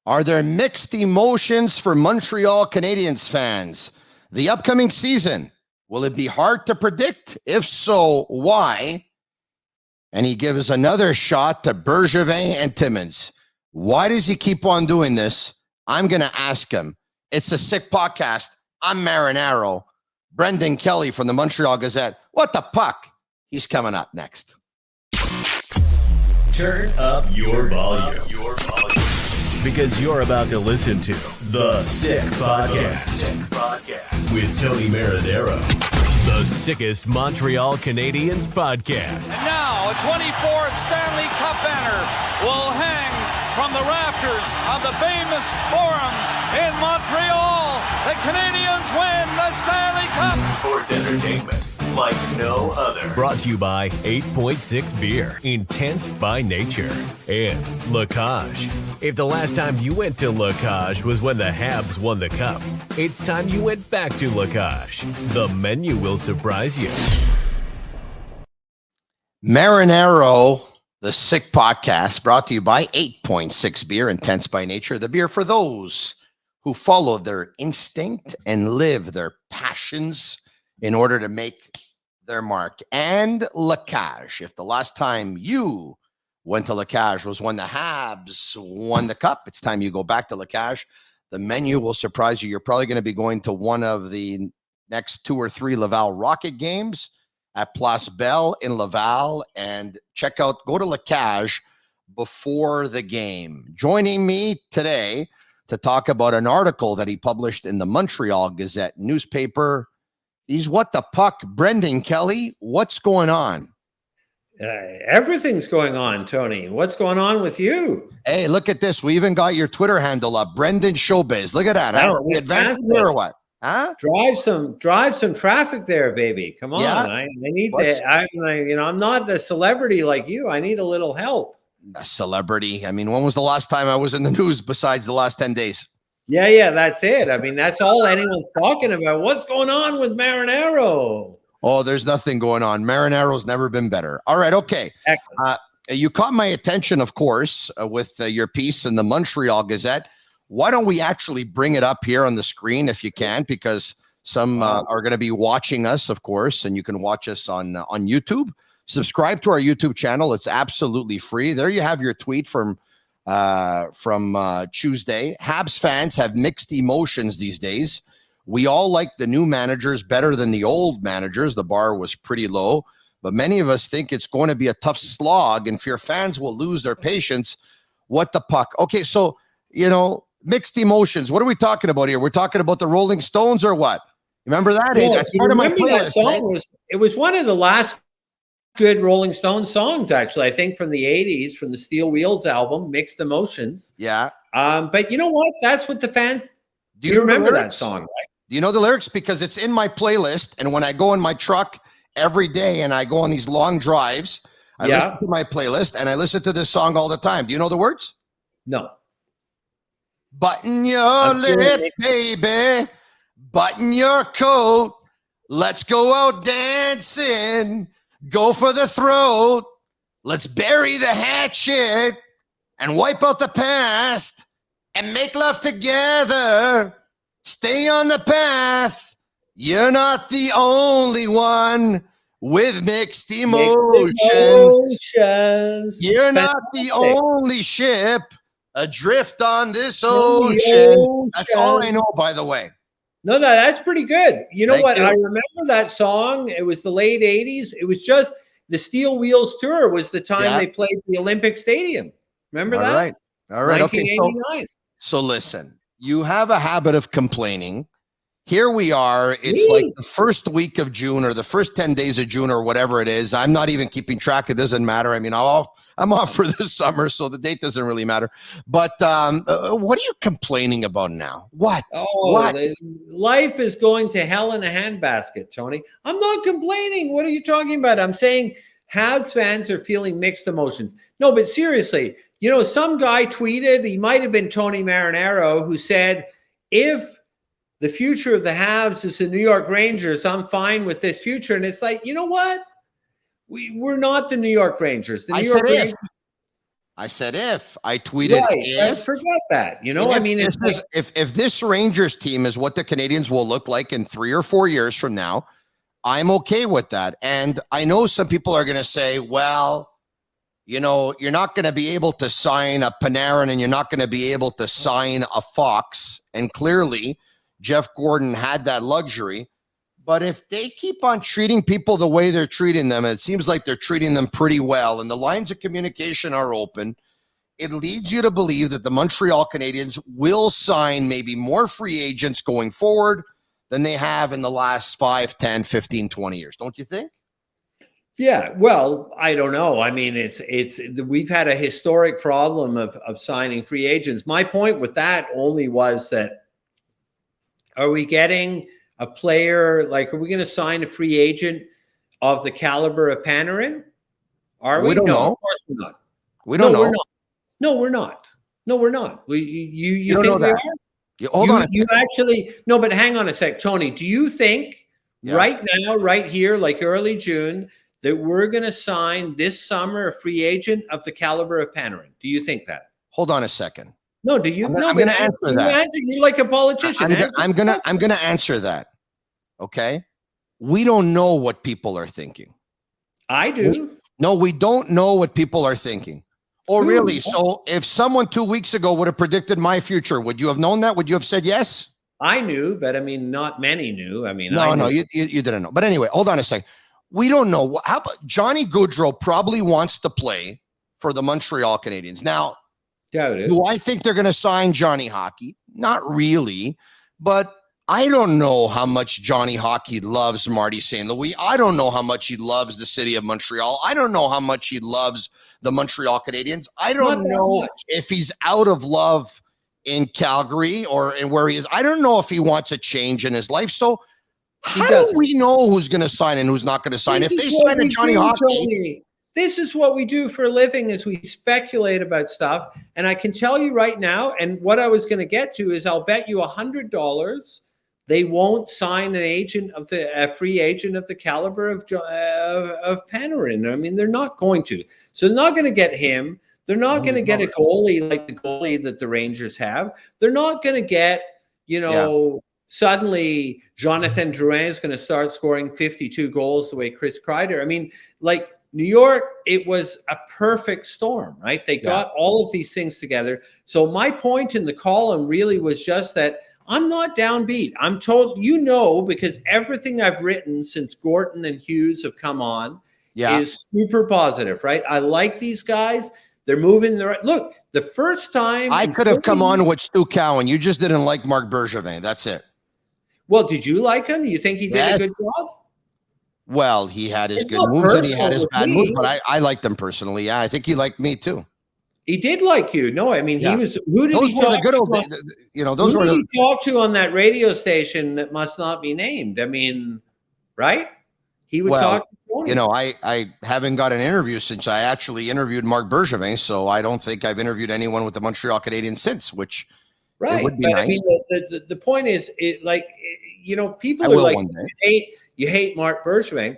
Are there mixed emotions for Montreal Canadiens fans? The upcoming season, will it be hard to predict? If so, why? And he gives another shot to Bergevin and Timmins. Why does he keep on doing this? I'm going to ask him. It's a sick podcast. I'm Marinaro. Brendan Kelly from the Montreal Gazette. What the puck? He's coming up next. Turn up your volume. Because you're about to listen to The Sick Podcast with Tony Marinaro. The sickest Montreal Canadiens podcast. And now a 24th Stanley Cup banner will hang from the rafters of the famous Forum in Montreal. The Canadiens win the Stanley Cup. Sports entertainment like no other. Brought to you by 8.6 Beer, intense by nature, and La Cage. If the last time you went to La Cage was when the Habs won the cup, it's time you went back to La Cage. The menu will surprise you. Marinaro, the Sick Podcast, brought to you by 8.6 Beer, intense by nature. The beer for those who follow their instinct and live their passions in order to make their mark. And La Cage. If the last time you went to La Cage was when the Habs won the cup, it's time you go back to La Cage. The menu will surprise you. You're probably going to be going to one of the next 2 or 3 Laval Rocket games at Place Belle in Laval, and go to La Cage before the game. Joining me today to talk about an article that he published in the Montreal Gazette newspaper. He's What the Puck, Brendan Kelly. What's going on? Everything's going on, Tony. What's going on with you? Hey, look at this. We even got your Twitter handle up, Brendan Showbiz. Look at that. Are we advanced there or what? Huh? Drive some traffic there, baby. Come on. Yeah. I need that. I'm not a celebrity like you. I need a little help. A celebrity? I mean, when was the last time I was in the news besides the last 10 days? Yeah, that's it. I mean, that's all anyone's talking about. What's going on with Marinaro? Oh, there's nothing going on. Marinaro's never been better. All right, okay. You caught my attention, of course, with your piece in the Montreal Gazette. Why don't we actually bring it up here on the screen if you can, because some are going to be watching us, of course, and you can watch us on YouTube. Subscribe to our YouTube channel. It's absolutely free. There you have your tweet from Tuesday. Habs fans have mixed emotions these days. We all like the new managers better than the old managers. The bar was pretty low, but many of us think it's going to be a tough slog and fear fans will lose their patience. What the puck? Okay, so, mixed emotions. What are we talking about here? We're talking about the Rolling Stones or what? Remember that? Yeah, hey, that's part of my playlist. It was one of the last good Rolling Stones songs, actually. I think from the 80s, from the Steel Wheels album, Mixed Emotions. Yeah. But you know what? That's what the fans... Do you remember that song, right? Do you know the lyrics? Because it's in my playlist, and when I go in my truck every day and I go on these long drives, I listen to my playlist, and I listen to this song all the time. Do you know the words? No. Button your lip, baby. Button your coat. Let's go out dancing. Go for the throat. Let's bury the hatchet and wipe out the past and make love together. Stay on the path. You're not the only one with mixed emotions. You're not the only ship adrift on this ocean. That's all I know, by the way. No, that's pretty good. You know what? I remember that song. It was the late 80s. It was just the Steel Wheels tour was the time they played the Olympic Stadium. Remember that? All right. 1989. Okay. So listen, you have a habit of complaining. Here we are. It's like the first week of June or the first 10 days of June or whatever it is. I'm not even keeping track. It doesn't matter. I mean, I'm off for the summer, so the date doesn't really matter. But what are you complaining about now? What? What? Life is going to hell in a handbasket, Tony. I'm not complaining. What are you talking about? I'm saying Habs fans are feeling mixed emotions. No, but seriously, some guy tweeted, he might have been Tony Marinaro, who said, if the future of the Habs is the New York Rangers, I'm fine with this future. And it's like, you know what? We're not the New York Rangers. The New York Rangers. I said if. I tweeted if. Forget that. You know, if I mean, it's like, if this Rangers team is what the Canadians will look like in 3 or 4 years from now, I'm okay with that. And I know some people are going to say, well, you know, you're not going to be able to sign a Panarin and you're not going to be able to sign a Fox. And clearly, Jeff Gordon had that luxury. But if they keep on treating people the way they're treating them, and it seems like they're treating them pretty well, and the lines of communication are open, it leads you to believe that the Montreal Canadiens will sign maybe more free agents going forward than they have in the last 5, 10, 15, 20 years. Don't you think? yeah, well, I don't know. I mean, we've had a historic problem of signing free agents. My point with that only was that, are we getting a player, like, are we going to sign a free agent of the caliber of Panarin? Are we? We don't know. Of course we're not. We don't know. We're not. No, we're not. No, we're not. You don't think know we that. are? Hold on. You actually, no, but hang on a sec, Tony. Do you think right now, right here, like early June, that we're going to sign this summer a free agent of the caliber of Panarin? Do you think that? Hold on a second. No, do you? I'm going to answer that. You're like a politician. I'm going to answer that. Okay. We don't know what people are thinking. I do. No, we don't know what people are thinking. Oh, really? So if someone 2 weeks ago would have predicted my future, would you have known that? Would you have said yes? I knew, but I mean, not many knew. I mean, no, you didn't know. But anyway, hold on a second. We don't know. How about Johnny Gaudreau probably wants to play for the Montreal Canadiens. Now, doubt it. Do I think they're going to sign Johnny Hockey? Not really, but I don't know how much Johnny Hockey loves Marty St. Louis. I don't know how much he loves the city of Montreal. I don't know how much he loves the Montreal Canadiens. I don't know if he's out of love in Calgary or in where he is. I don't know if he wants a change in his life. So how do we know who's going to sign and who's not going to sign? If they sign a Johnny Hockey. This is what we do for a living, is we speculate about stuff. And I can tell you right now, and what I was going to get to is, I'll bet you $100 they won't sign a free agent of the caliber of Panarin. I mean, they're not going to. So they're not going to get him. They're not going to get a goalie like the goalie that the Rangers have. They're not going to get, suddenly Jonathan Drouin is going to start scoring 52 goals the way Chris Kreider. I mean, like, New York, it was a perfect storm, right? They got all of these things together. So my point in the column really was just that I'm not downbeat. I'm told, because everything I've written since Gorton and Hughes have come on is super positive, right? I like these guys. They're moving the right. Look, the first time I could have come on with Stu Cowan. You just didn't like Marc Bergevin. That's it. Well, did you like him? You think he did a good job? Well, he had his good moves and he had his bad moves, but I liked him personally. Yeah, I think he liked me too. He did like you. No, I mean, he was. Who did he talk to? Those were he talk to on that radio station that must not be named? I mean, right? He would talk to Tony. I haven't got an interview since I actually interviewed Marc Bergevin, so I don't think I've interviewed anyone with the Montreal Canadiens since, which would be nice. I mean, the point is, people are like, you hate Marc Bergevin.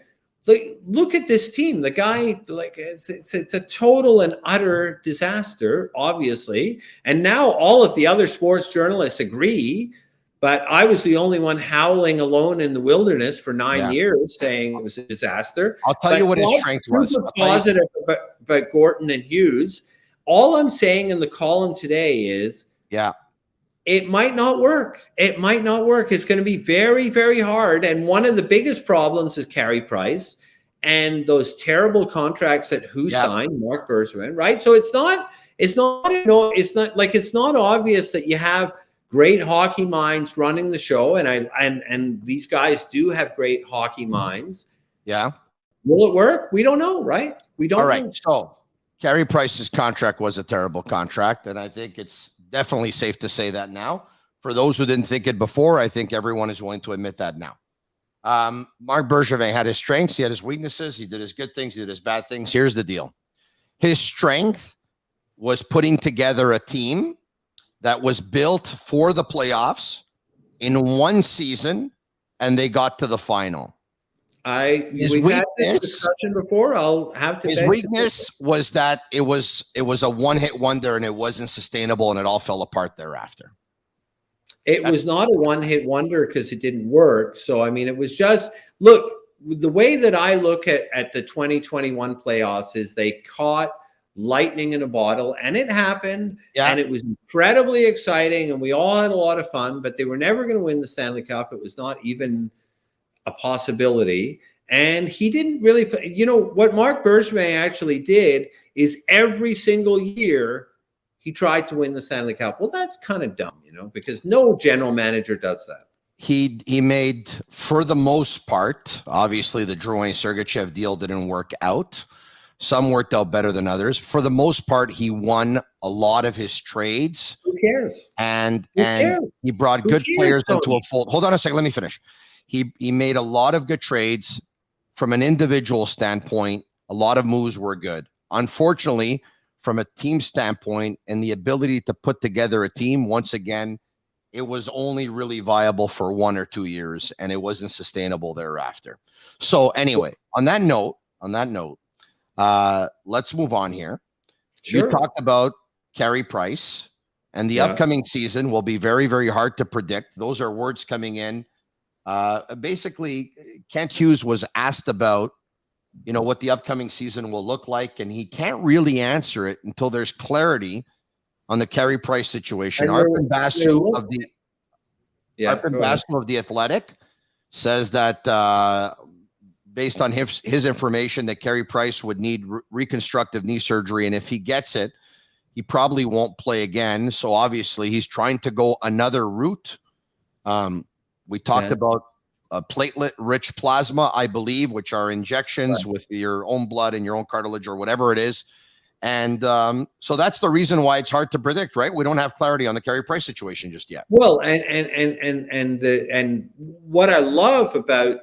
Look at this team. The guy, it's a total and utter disaster, obviously. And now all of the other sports journalists agree, but I was the only one howling alone in the wilderness for 9 years saying it was a disaster. I'll tell you what his strength was. Positive about Gorton and Hughes. All I'm saying in the column today is, it might not work. It might not work. It's going to be very, very hard. And one of the biggest problems is Carey Price and those terrible contracts that signed, Marc Bergevin, right? So it's not obvious that you have great hockey minds running the show. And these guys do have great hockey minds. Yeah. Will it work? We don't know, right? We don't know. All right. So Carey Price's contract was a terrible contract. And I think it's definitely safe to say that now. For those who didn't think it before, I think everyone is willing to admit that now. Marc Bergevin had his strengths. He had his weaknesses. He did his good things. He did his bad things. Here's the deal. His strength was putting together a team that was built for the playoffs in one season, and they got to the final. We've had this discussion before. I'll have to. His weakness was that it was a one-hit wonder and it wasn't sustainable and it all fell apart thereafter. It was not a one-hit wonder because it didn't work. So, I mean, it was just, look, the way that I look at the 2021 playoffs is they caught lightning in a bottle, and it happened, and it was incredibly exciting, and we all had a lot of fun, but they were never going to win the Stanley Cup. It was not even a possibility. And he didn't really play. You know, what Marc Bergevin actually did is every single year he tried to win the Stanley Cup. Well, that's kind of dumb, you know, because no general manager does that. He made, for the most part, obviously the Drouin Sergachev deal didn't work out. Some worked out better than others. For the most part, he won a lot of his trades. Who cares? And he brought good players into a fold. Hold on a second. Let me finish. He made a lot of good trades from an individual standpoint. A lot of moves were good. Unfortunately, from a team standpoint and the ability to put together a team, once again, it was only really viable for 1 or 2 years, and it wasn't sustainable thereafter. So anyway, on that note, let's move on here. Sure. You talked about Carey Price, and the upcoming season will be very, very hard to predict. Those are words coming in. Basically, Kent Hughes was asked about, you know, what the upcoming season will look like, and he can't really answer it until there's clarity on the Carey Price situation. Arpon Basu of the Athletic says that based on his information that Carey Price would need reconstructive knee surgery, and if he gets it, he probably won't play again. So obviously he's trying to go another route. We talked about platelet-rich plasma, I believe, which are injections with your own blood and your own cartilage or whatever it is. And so that's the reason why it's hard to predict, right? We don't have clarity on the Carey Price situation just yet. Well, and what I love about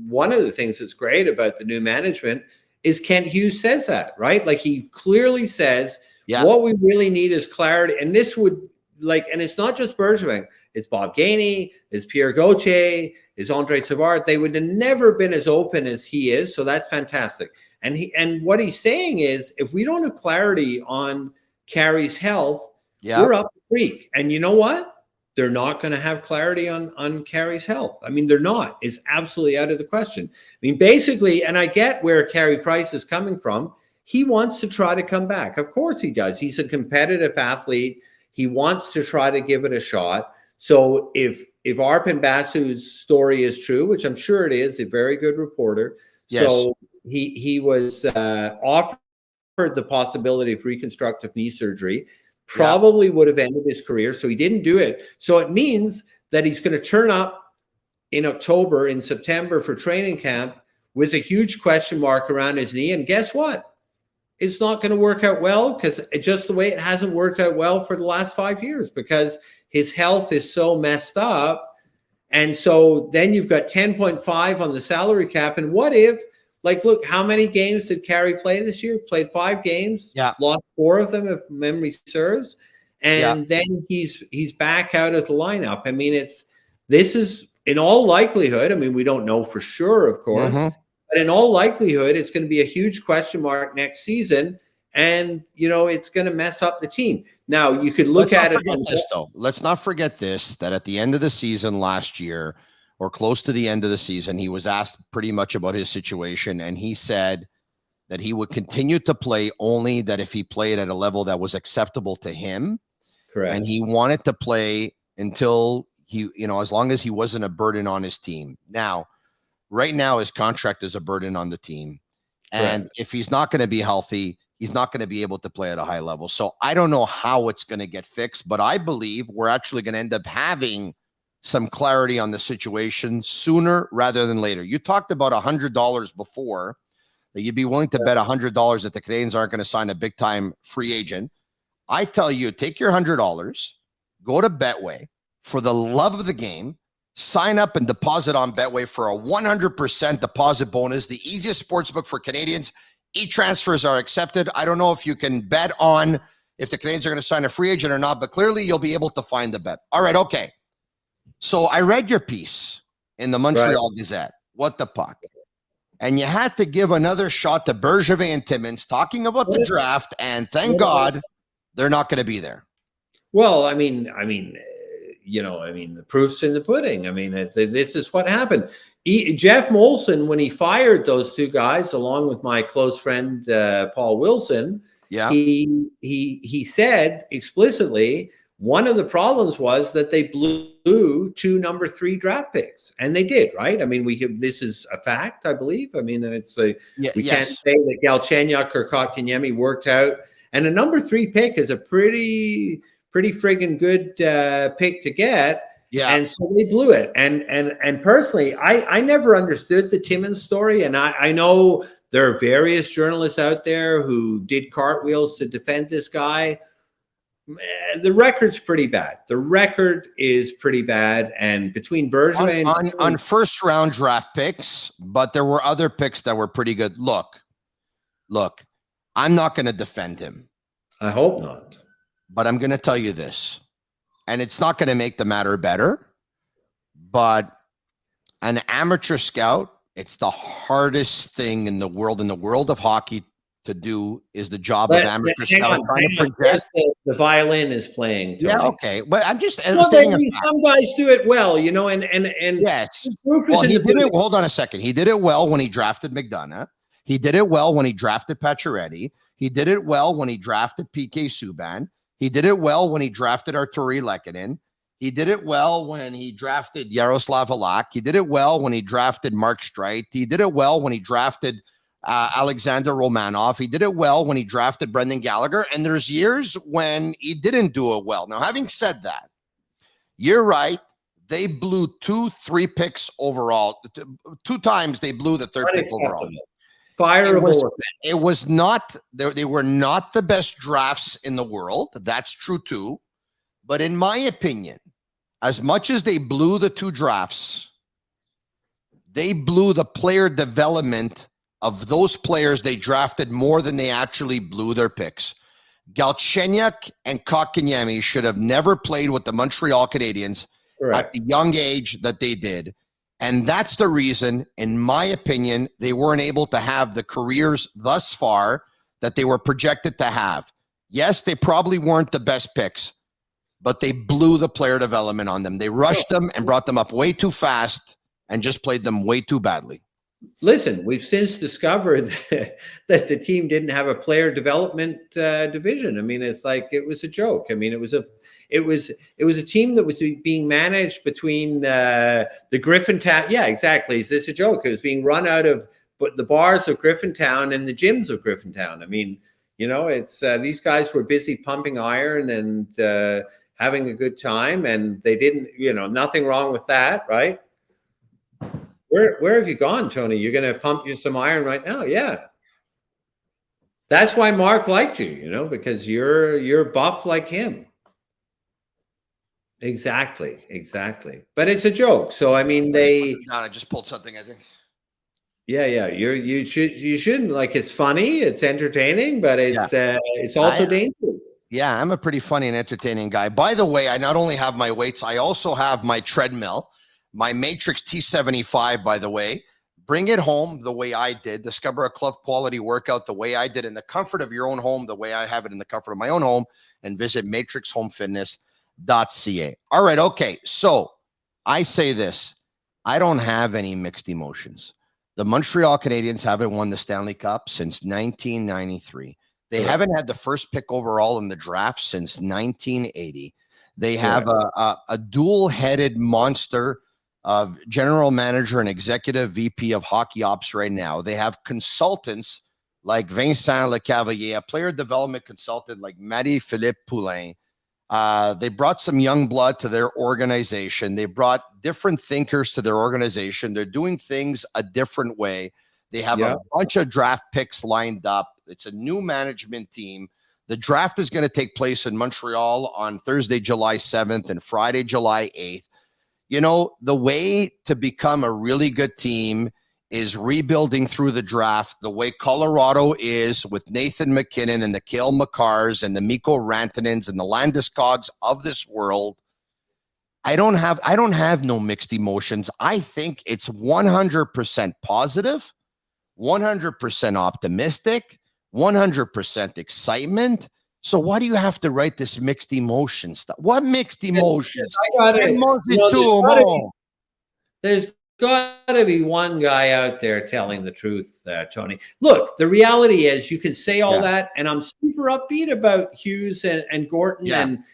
one of the things that's great about the new management is Kent Hughes says that, right? Like, he clearly says what we really need is clarity. And this would and it's not just Bergevin. It's Bob Gainey, it's Pierre Gauthier, it's Andre Savard. They would have never been as open as he is. So that's fantastic. And what he's saying is, if we don't have clarity on Carey's health, we're up the creek. And you know what? They're not going to have clarity on Carey's health. I mean, they're not. It's absolutely out of the question. I mean, basically, and I get where Carey Price is coming from. He wants to try to come back. Of course he does. He's a competitive athlete. He wants to try to give it a shot. So if Arpon Basu's story is true, which I'm sure it is, a very good reporter. Yes. So he was offered the possibility of reconstructive knee surgery, probably would have ended his career. So he didn't do it. So it means that he's going to turn up in October, in September for training camp with a huge question mark around his knee. And guess what? It's not going to work out well, because just the way it hasn't worked out well for the last 5 years, because his health is so messed up. And so then you've got 10.5 on the salary cap. And what if, look, how many games did Carey play this year? Played 5 games, lost 4 of them, if memory serves. And then he's back out of the lineup. I mean, this is in all likelihood, I mean, we don't know for sure, of course, but in all likelihood, it's going to be a huge question mark next season. And, it's going to mess up the team. Now, you could look at it. Let's not forget this, that at the end of the season last year, or close to the end of the season, he was asked pretty much about his situation. And he said that he would continue to play, only that if he played at a level that was acceptable to him. Correct. And he wanted to play until he, as long as he wasn't a burden on his team. Now, right now, his contract is a burden on the team. And if he's not going to be healthy, he's not going to be able to play at a high level. So I don't know how it's going to get fixed, but I believe we're actually going to end up having some clarity on the situation sooner rather than later. You talked about $100 before, that you'd be willing to bet $100 that the Canadians aren't going to sign a big time free agent. I tell you, take your $100, go to Betway, for the love of the game, sign up and deposit on Betway for a 100% deposit bonus, the easiest sportsbook for Canadians. E-transfers are accepted. I don't know if you can bet on if the Canadians are going to sign a free agent or not, but clearly you'll be able to find the bet. All right, okay. So I read your piece in the Montreal Gazette, What the puck? And you had to give another shot to Bergevin and Timmins talking about the draft, and thank God they're not going to be there. Well, I mean, the proof's in the pudding. I mean, this is what happened. Jeff Molson, when he fired those two guys, along with my close friend Paul Wilson, he said explicitly one of the problems was that they blew 2 number 3 draft picks, and they did, right? I mean, this is a fact, I believe. I mean, it's we can't say that Galchenyuk or Kotkaniemi worked out, and a number 3 pick is a pretty friggin' good pick to get. Yeah. And so they blew it. And personally, I never understood the Timmins story. And I know there are various journalists out there who did cartwheels to defend this guy. The record's pretty bad. The record is pretty bad. And between Bergevin on first round draft picks, but there were other picks that were pretty good. Look, I'm not going to defend him. I hope not. But I'm going to tell you this, and it's not going to make the matter better, but an amateur scout, it's the hardest thing in the world of hockey to do is the job of amateur scout. The violin is playing. Tony. Yeah, okay. But I'm just some guys do it well, and yes. Well, he did it. Hold on a second. He did it well when he drafted McDonough. He did it well when he drafted Pacioretty. He did it well when he drafted PK Subban. He did it well when he drafted Arturi Lehkonen. He did it well when he drafted Yaroslav Halak. He did it well when he drafted Mark Streit. He did it well when he drafted Alexander Romanov. He did it well when he drafted Brendan Gallagher. And there's years when he didn't do it well. Now, having said that, you're right. They blew 2-3 picks overall. 2 times they blew the 3rd pick overall. Fireable. It was not, they were not the best drafts in the world. That's true too. But in my opinion, as much as they blew the 2 drafts, they blew the player development of those players they drafted more than they actually blew their picks. Galchenyuk and Kotkaniemi should have never played with the Montreal Canadiens at the young age that they did. And that's the reason, in my opinion, they weren't able to have the careers thus far that they were projected to have. Yes, they probably weren't the best picks, but they blew the player development on them. They rushed them and brought them up way too fast and just played them way too badly. Listen, we've since discovered that the team didn't have a player development division. I mean, it's like it was a joke. I mean, it was a team that was being managed between the Griffintown. Yeah, exactly. Is this a joke? It was being run out of the bars of Griffintown and the gyms of Griffintown. I mean, it's these guys were busy pumping iron and having a good time, and they didn't. Nothing wrong with that, right? Where have you gone, Tony? You're going to pump you some iron right now? Yeah. That's why Mark liked you, because you're buff like him. Exactly. But it's a joke. So I mean, I just pulled something, I think. Yeah. You shouldn't, like, it's funny, it's entertaining, but it's also dangerous. Yeah, I'm a pretty funny and entertaining guy. By the way, I not only have my weights, I also have my treadmill. My Matrix T75, by the way. Bring it home the way I did. Discover a club quality workout the way I did in the comfort of your own home, the way I have it in the comfort of my own home, and visit matrixhomefitness.ca. All right, okay. So I say this. I don't have any mixed emotions. The Montreal Canadiens haven't won the Stanley Cup since 1993. They haven't had the first pick overall in the draft since 1980. They have a dual-headed monster of general manager and executive VP of hockey ops right now. They have consultants like Vincent Lecavalier, a player development consultant like Marie-Philippe Poulin. They brought some young blood to their organization. They brought different thinkers to their organization. They're doing things a different way. They have a bunch of draft picks lined up. It's a new management team. The draft is going to take place in Montreal on Thursday, July 7th and Friday, July 8th. The way to become a really good team is rebuilding through the draft the way Colorado is with Nathan McKinnon and the Cale Makars and the Mikko Rantanens and the Landeskog's of this world. I don't have no mixed emotions. I think it's 100% positive, 100% optimistic, 100% excitement. So why do you have to write this mixed emotion stuff? What mixed emotions? There's got to be one guy out there telling the truth, Tony. Look, the reality is you can say all that, and I'm super upbeat about Hughes and Gorton. Yeah. And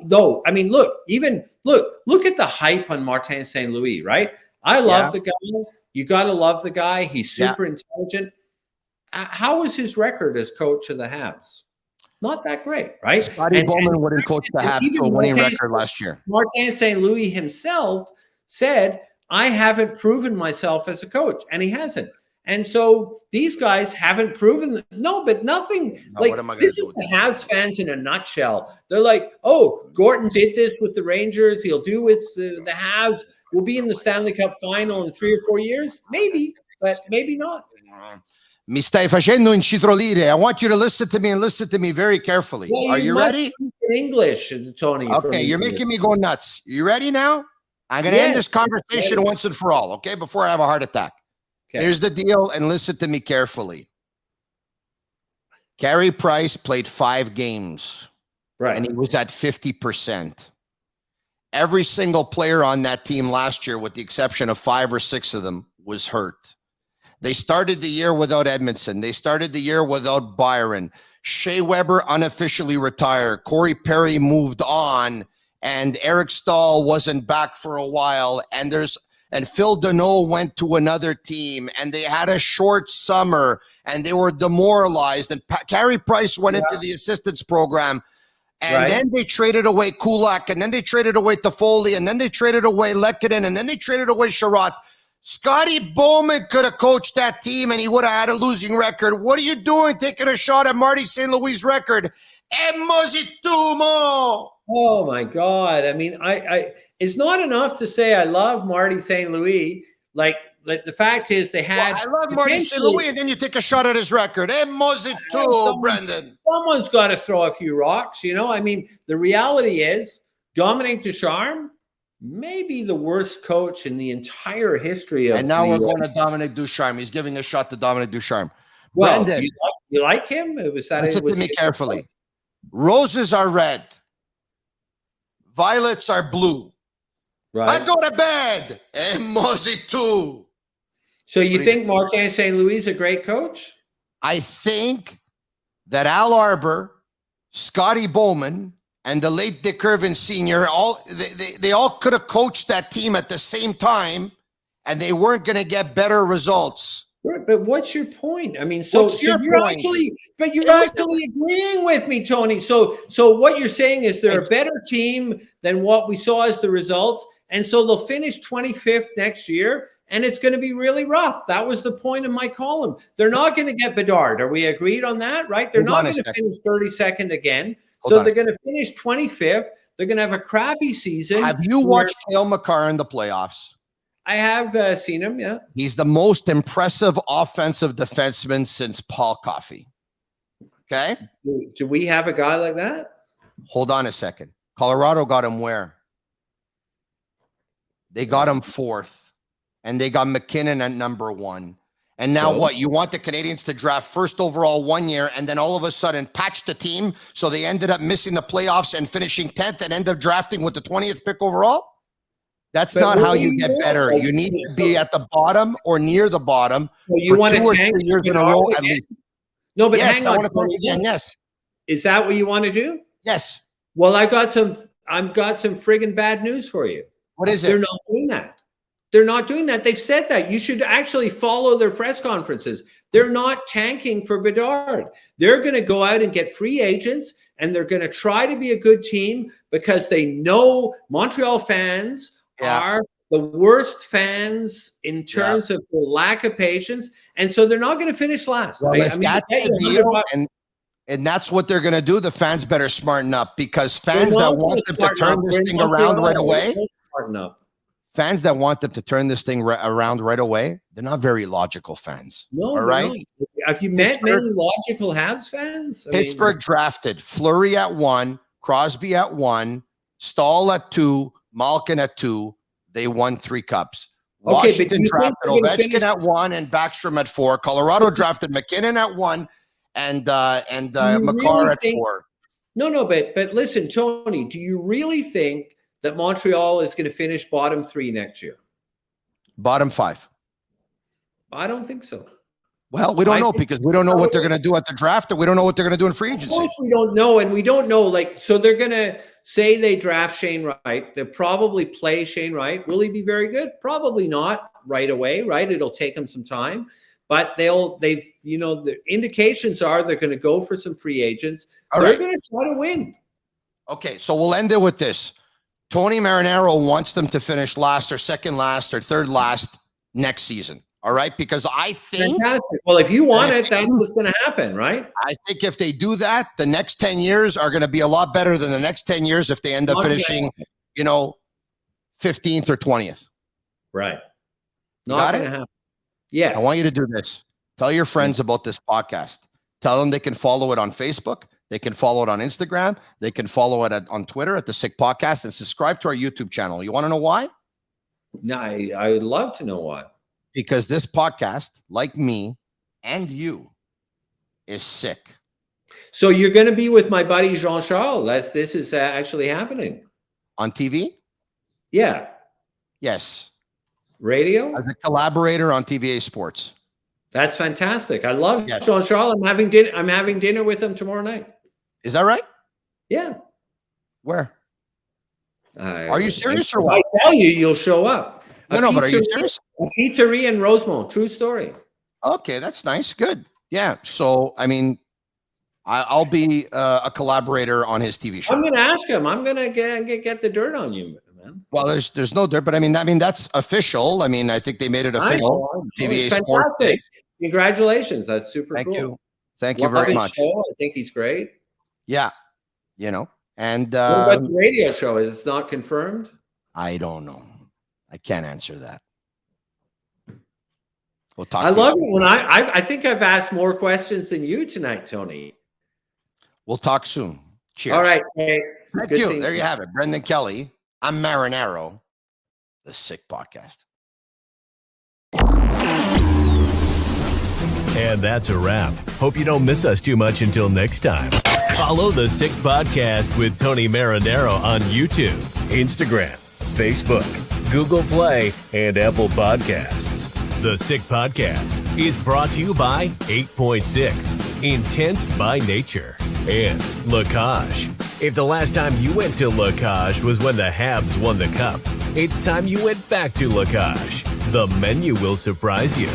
though, I mean, look at the hype on Martin St. Louis, right? I love the guy. You got to love the guy. He's super intelligent. How was his record as coach of the Habs? Not that great, right? Scotty Bowman wouldn't coach the Habs to a winning record last year. Martin St. Louis himself said, I haven't proven myself as a coach, and he hasn't. And so these guys haven't proven but nothing. This is the Habs fans in a nutshell. They're like, oh, Gorton did this with the Rangers. He'll do it. The Habs will be in the Stanley Cup final in 3 or 4 years. Maybe, but maybe not. Mi stai facendo incitrolire. I want you to listen to me and listen to me very carefully. Well, Are you ready? Speak in English, Tony. Okay, you're making me go nuts. You ready now? I'm going to end this conversation once and for all, okay, before I have a heart attack. Okay. Here's the deal, and listen to me carefully. Carey Price played 5 games, and he was at 50%. Every single player on that team last year, with the exception of 5 or 6 of them, was hurt. They started the year without Edmondson. They started the year without Byron. Shea Weber unofficially retired. Corey Perry moved on. And Eric Stahl wasn't back for a while. And Phil Deneau went to another team. And they had a short summer. And they were demoralized. And Carey Price went into the assistance program. And then they traded away Kulak. And then they traded away Toffoli. And then they traded away Lehkonen. And then they traded away Sherratt. Scotty Bowman could have coached that team and he would have had a losing record. What are you doing taking a shot at Marty St. Louis' record? Oh my God. I mean, I it's not enough to say I love Marty St. Louis. Like the fact is they had I love Marty St. Louis, and then you take a shot at his record. Brendan. Someone's got to throw a few rocks, you know. I mean, the reality is Dominique Ducharme, maybe the worst coach in the entire history of. And now we're going to Dominique Ducharme. He's giving a shot to Dominique Ducharme. Well, Brendan, you like him? Listen to me carefully. Roses are red. Violets are blue. Right. I go to bed. And Mosey too. So you think Martin St. Louis is a great coach? I think that Al Arbor, Scotty Bowman, and the late Dick Irvin Sr., they all could have coached that team at the same time, and they weren't going to get better results. Right, but what's your point? I mean, you're actually agreeing with me, Tony. So what you're saying is they're a better team than what we saw as the results, and so they'll finish 25th next year, and it's going to be really rough. That was the point of my column. They're not going to get Bedard. Are we agreed on that, right? They're not going to finish 32nd again. So they're going to finish 25th. They're going to have a crappy season. Have you watched Cale Makar in the playoffs? I have seen him, yeah. He's the most impressive offensive defenseman since Paul Coffey. Okay? Do we have a guy like that? Hold on a second. Colorado got him where? They got him 4th. And they got McKinnon at number 1. And now what? You want the Canadians to draft 1st overall 1 year and then all of a sudden patch the team so they ended up missing the playoffs and finishing 10th and end up drafting with the 20th pick overall? That's not how you get better. You need to be at the bottom or near the bottom. Well, you want to tank years in a row at least. No, but yes, hang on. Yes. Is that what you want to do? Yes. Well, I've got some friggin' bad news for you. What is it? They're not doing that. They're not doing that. They've said that. You should actually follow their press conferences. They're not tanking for Bedard. They're going to go out and get free agents, and they're going to try to be a good team because they know Montreal fans are the worst fans in terms of the lack of patience. And so they're not going to finish last. Well, if that's the deal, and that's what they're going to do, the fans better smarten up because fans that want them to turn this thing around right away, fans that want them to turn this thing around right away, they're not very logical fans. No, all right. Have you met many logical Habs fans? Pittsburgh drafted Fleury at 1, Crosby at 1, Stahl at 2, Malkin at 2. They won 3 cups. Okay, but Washington do you think drafted they're gonna Ovechkin finish- at 1 and Backstrom at 4. Colorado drafted McKinnon at 1 and McCarr at 4. No, but listen, Tony, do you really think that Montreal is going to finish bottom 3 next year? Bottom 5. I don't think so. Well, we don't know because we don't know what they're going to do at the draft, and we don't know what they're going to do in free agency. Of course, we don't know, and we don't know. So they're going to say they draft Shane Wright. They'll probably play Shane Wright. Will he be very good? Probably not right away. Right? It'll take him some time, but the indications are they're going to go for some free agents. They're going to try to win. Okay, so we'll end it with this. Tony Marinaro wants them to finish last or second last or third last next season. All right, because I think. Fantastic. Well, if you want it, that's what's going to happen, right? I think if they do that, the next 10 years are going to be a lot better than the next 10 years if they end up finishing, 15th or 20th. Right. Not going to happen. Yeah. I want you to do this. Tell your friends about this podcast. Tell them they can follow it on Facebook. They can follow it on Instagram. They can follow it on Twitter at The Sick Podcast and subscribe to our YouTube channel. You want to know why? No, I would love to know why. Because this podcast, like me and you, is sick. So you're going to be with my buddy Jean-Charles. This is actually happening. On TV? Yeah. Yes. Radio? As a collaborator on TVA Sports. That's fantastic. I love Jean-Charles. I'm having dinner with him tomorrow night. Is that right? Yeah. Where? Are you serious or what? I tell you, you'll show up. No, but are you serious? A pizzeria in Rosemont. True story. Okay, that's nice. Good. Yeah. So, I mean, I'll be a collaborator on his TV show. I'm going to ask him. I'm going to get the dirt on you, man. Well, there's no dirt, but I mean that's official. I mean, I think they made it official. TVA Sports. Fantastic. Congratulations. That's super cool. Thank you very much. Show. I think he's great. Yeah. And what about the radio show? Is it not confirmed? I don't know. I can't answer that. We'll talk. I love it when I think I've asked more questions than you tonight, Tony. We'll talk soon. Cheers. All right. Hey, thank you. There you have it. Brendan Kelly. I'm Marinaro, The Sick Podcast. And that's a wrap. Hope you don't miss us too much until next time. Follow The Sick Podcast with Tony Marinaro on YouTube, Instagram, Facebook, Google Play, and Apple Podcasts. The Sick Podcast is brought to you by 8.6, Intense by Nature, and La Cage. If the last time you went to La Cage was when the Habs won the cup, it's time you went back to La Cage. The menu will surprise you.